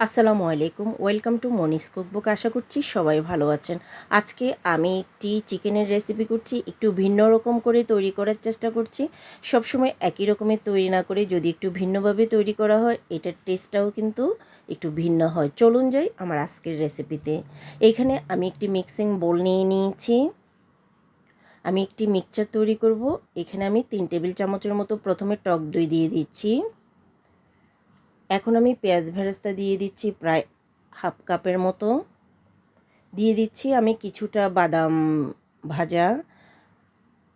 আসসালামু আলাইকুম, welcome to Moni's cookbook. আশা করছি সবাই ভালো আছেন। আজকে আমি একটি চিকেনের রেসিপি করছি, একটু ভিন্ন রকম করে তৈরি করার চেষ্টা করছি। সবসময় একই রকমের তৈরি না করে যদি একটু ভিন্নভাবে তৈরি করা হয়, এটার টেস্টটাও কিন্তু একটু ভিন্ন হয়। চলুন যাই আমার আজকের রেসিপিতে। এইখানে আমি একটি মিক্সিং বোল নিয়ে নিয়েছি। আমি একটি মিক্সচার তৈরি করব। এখানে আমি 3 টেবিল চামচের মতো প্রথমে টক দই দিয়ে দিচ্ছি। এখন আমি পেঁয়াজ বেরেস্তা দিয়ে দিচ্ছি প্রায় হাফ কাপের মতো। দিয়ে দিচ্ছি আমি কিছুটা বাদাম ভাজা,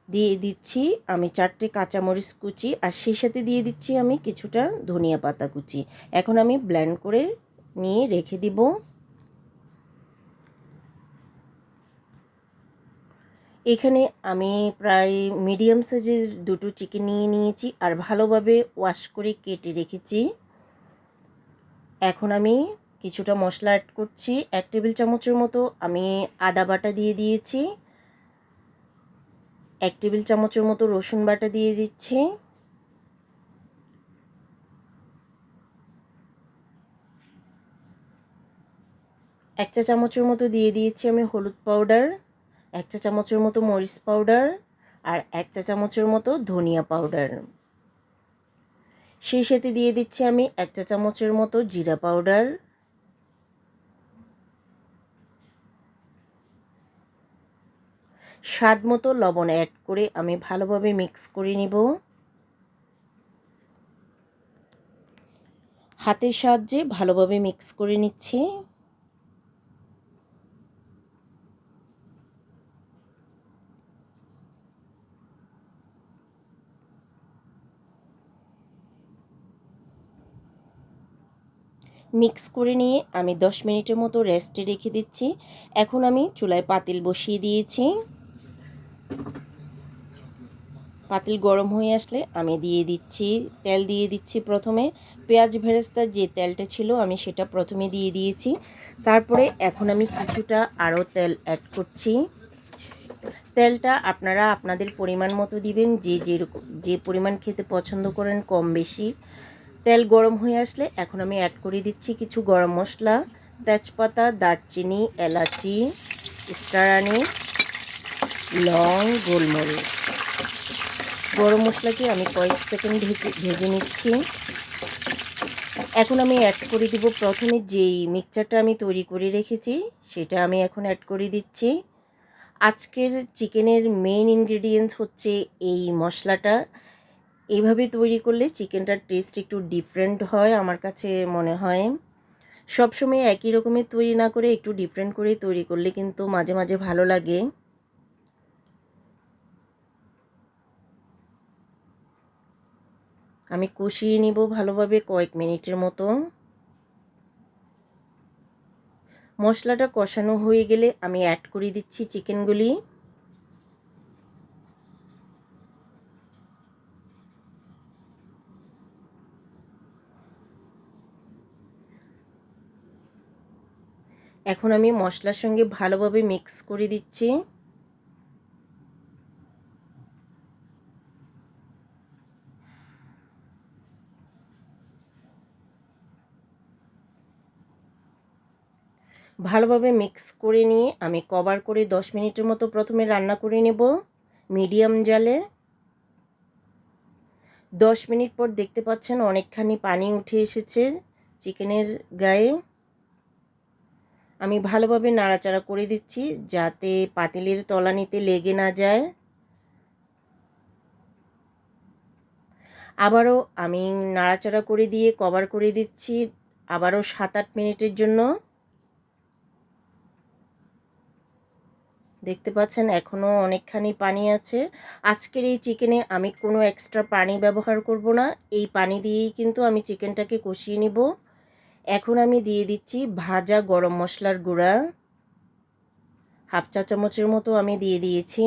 দিয়ে দিচ্ছি আমি 4টে কাঁচামরিচ কুচি, আর সেই সাথে দিয়ে দিচ্ছি আমি কিছুটা ধনিয়া পাতা কুচি। এখন আমি ব্লেন্ড করে নিয়ে রেখে দিব। এখানে আমি প্রায় মিডিয়াম সাইজের দুটো চিকেন নিয়ে নিয়েছি আর ভালোভাবে ওয়াশ করে কেটে রেখেছি। এখন আমি কিছুটা মশলা অ্যাড করছি। 1 টেবিল চামচের মতো আমি আদা বাটা দিয়ে দিয়েছি। 1 টেবিল চামচের মতো রসুন বাটা দিয়ে দিচ্ছি। 1 চা চামচের মতো দিয়ে দিয়েছি আমি হলুদ পাউডার, 1 চা চামচের মতো মরিচ পাউডার, আর 1 চা চামচের মতো ধনিয়া পাউডার। সেই সাথে দিয়ে দিচ্ছি আমি 1 চা চামচের মতো জিরা পাউডার। স্বাদ মতো লবণ অ্যাড করে আমি ভালোভাবে মিক্স করে নিব। হাতের সাহায্যে ভালোভাবে মিক্স করে নিচ্ছি। মিক্স করে নিয়ে আমি 10 মিনিটের মতো রেস্টে রেখে দিচ্ছি। এখন আমি চুলায় পাতিল বসিয়ে দিয়েছি। পাতিল গরম হয়ে আসলে আমি দিয়ে দিচ্ছি তেল, দিয়ে দিচ্ছি প্রথমে পেঁয়াজ বেরেস্তার যে তেলটা ছিল আমি সেটা প্রথমে দিয়ে দিয়েছি। তারপরে এখন আমি কিছুটা আরও তেল অ্যাড করছি। তেলটা আপনারা আপনাদের পরিমাণ মতো দিবেন, যে পরিমাণ খেতে পছন্দ করেন কম বেশি। তেল গরম হয়ে আসলে এখন আমি অ্যাড করে দিচ্ছি কিছু গরম মশলা, তেজপাতা, দারচিনি, এলাচি, স্টার আনিস, লং, গোলমরিচ। গরম মশলাকে আমি কয়েক সেকেন্ড ভেজে নিচ্ছি। এখন আমি অ্যাড করে দিব প্রথমে যেই মিক্সচারটা আমি তৈরি করে রেখেছি সেটা আমি এখন অ্যাড করে দিচ্ছি। আজকের চিকেনের মেইন ইনগ্রেডিয়েন্টস হচ্ছে এই মশলাটা। এইভাবে তৈরি করলে চিকেনটার টেস্ট একটু ডিফারেন্ট হয় আমার কাছে মনে হয়। সবসময় একই রকমের তৈরি না করে একটু ডিফারেন্ট করে তৈরি করলে কিন্তু মাঝে মাঝে ভালো লাগে। আমি কষিয়ে নিব ভালোভাবে কয়েক মিনিটের মতো। মশলাটা কষানো হয়ে গেলে আমি অ্যাড করে দিচ্ছি চিকেনগুলি। এখন আমি মশলার সঙ্গে ভালোভাবে মিক্স করে দিচ্ছি। ভালোভাবে মিক্স করে নিয়ে আমি কভার করে 10 মিনিটের মতো প্রথমে রান্না করে নেব মিডিয়াম জালে। 10 মিনিট পর দেখতে পাচ্ছেন অনেকখানি পানি উঠে এসেছে চিকেনের গায়ে। আমি ভালোভাবে নাড়াচাড়া করে দিচ্ছি যাতে পাতিলের তলানিতে লেগে না যায়। আবারও আমি নাড়াচাড়া করে দিয়ে কভার করে দিচ্ছি আবারও 7-8 মিনিটের জন্য। দেখতে পাচ্ছেন এখনও অনেকখানি পানি আছে। আজকের এই চিকেনে আমি কোনো এক্সট্রা পানি ব্যবহার করব না, এই পানি দিয়েই কিন্তু আমি চিকেনটাকে কষিয়ে নিব। এখন আমি দিয়ে দিচ্ছি ভাজা গরম মশলার গুঁড়া, হাফ চা চামচের মতো আমি দিয়ে দিয়েছি।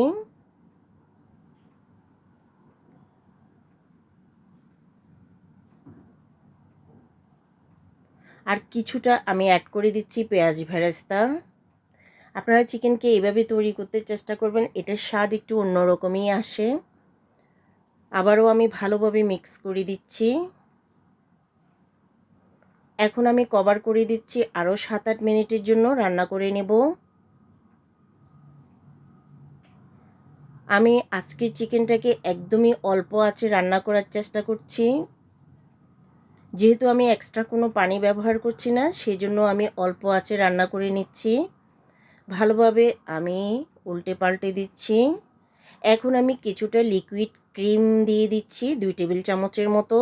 আর কিছুটা আমি অ্যাড করে দিচ্ছি পেঁয়াজ বেরেস্তা। আপনারা চিকেনকে এইভাবে তৈরি করতে চেষ্টা করবেন, এটার স্বাদ একটু অন্যরকমই আসে। আবারও আমি ভালোভাবে মিক্স করে দিচ্ছি। এখন আমি কভার করে দিচ্ছি আরও 7-8 মিনিটের জন্য রান্না করে নেব। আমি আজকের চিকেনটাকে একদমই অল্প আঁচে রান্না করার চেষ্টা করছি। যেহেতু আমি এক্সট্রা কোনো পানি ব্যবহার করছি না, সেজন্য আমি অল্প আঁচে রান্না করে নিচ্ছি। ভালোভাবে আমি উল্টে পাল্টে দিচ্ছি। এখন আমি কিছুটা লিকুইড ক্রিম দিয়ে দিচ্ছি 2 টেবিল চামচের মতো।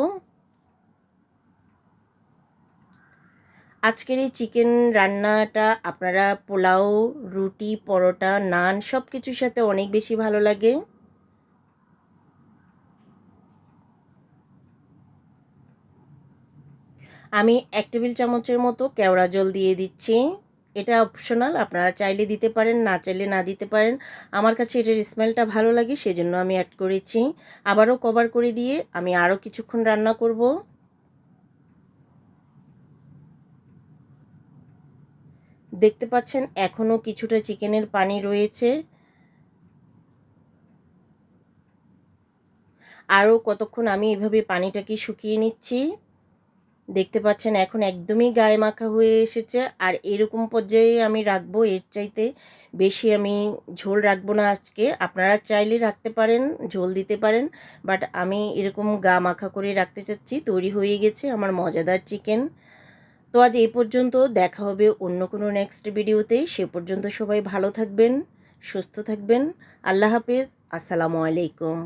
আজকের এই চিকেন রান্নাটা আপনারা পোলাও, রুটি, পরোটা, নান সব কিছুর সাথে অনেক বেশি ভালো লাগে। আমি 1 টেবিল চামচের মতো কেওড়া জল দিয়ে দিচ্ছি। এটা অপশনাল, আপনারা চাইলে দিতে পারেন, না চাইলে না দিতে পারেন। আমার কাছে এটার স্মেলটা ভালো লাগে, সেজন্য আমি অ্যাড করেছি। আবারও কভার করে দিয়ে আমি আরও কিছুক্ষণ রান্না করব। দেখতে পাচ্ছেন এখনও কিছুটা চিকেনের পানি রয়েছে। আরও কতক্ষণ আমি এভাবে পানিটাকে শুকিয়ে নিচ্ছি। দেখতে পাচ্ছেন এখন একদমই গায়ে মাখা হয়ে এসেছে। আর এরকম পর্যায়ে আমি রাখবো, এর চাইতে বেশি আমি ঝোল রাখবো না আজকে। আপনারা চাইলে রাখতে পারেন, ঝোল দিতে পারেন, বাট আমি এরকম গা মাখা করে রাখতে চাচ্ছি। তৈরি হয়ে গেছে আমার মজাদার চিকেন। তো আজ এই পর্যন্ত, দেখা হবে অন্য কোনো নেক্সট ভিডিওতে। সে পর্যন্ত সবাই ভালো থাকবেন, সুস্থ থাকবেন। আল্লাহ হাফেজ, আসসালামু আলাইকুম।